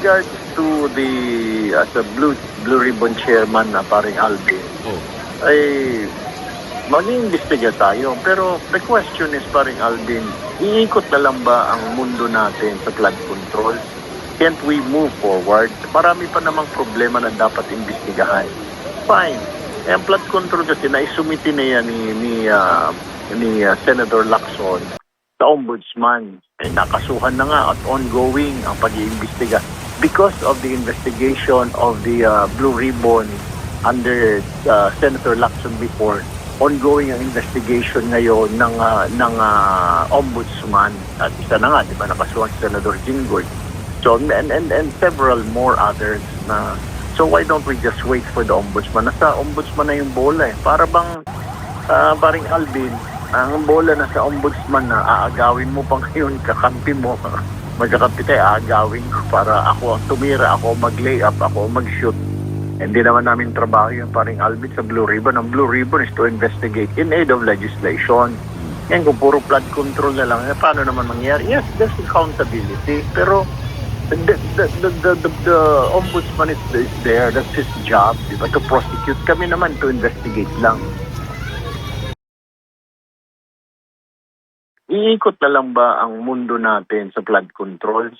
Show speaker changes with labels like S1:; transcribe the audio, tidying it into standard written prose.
S1: regards to the as a Blue Ribbon Chairman na paring Alvin, ay mag-iimbestiga tayo. Pero the question is, paring Alvin, iikot na lang ba ang mundo natin sa flood control? Can't we move forward? Marami pa namang problema na dapat imbestigahan. Fine. Eh, ang flood control kasi naisumiti na yan ni Senator Lacson sa Ombudsman. Eh, nakasuhan na nga at ongoing ang pag-iimbestiga because of the investigation of the Blue Ribbon under Senator Lacson before. Ongoing ang investigation ngayon ng Ombudsman. At isa na nga, di ba, nakasuhan si Senator Jinggoy. So, and several more others na. So why don't we just wait for the Ombudsman? Nasa Ombudsman na yung bola eh. Para bang, paring Alvin, ang bola na sa Ombudsman na aagawin mo pa ngayon, kakampi mo. Magkakampi tayo, aagawin ko para ako ang tumira, ako mag-lay up, ako mag-shoot. Hindi naman namin trabaho yung paring Alvin sa Blue Ribbon. Ang Blue Ribbon is to investigate in aid of legislation. Yan, kung puro flood control na lang, paano naman mangyari? Yes, there's accountability. Pero the Ombudsman is there. That's his job, diba? To prosecute. Kami naman to investigate lang. Iikot na lang ba ang mundo natin sa flood controls?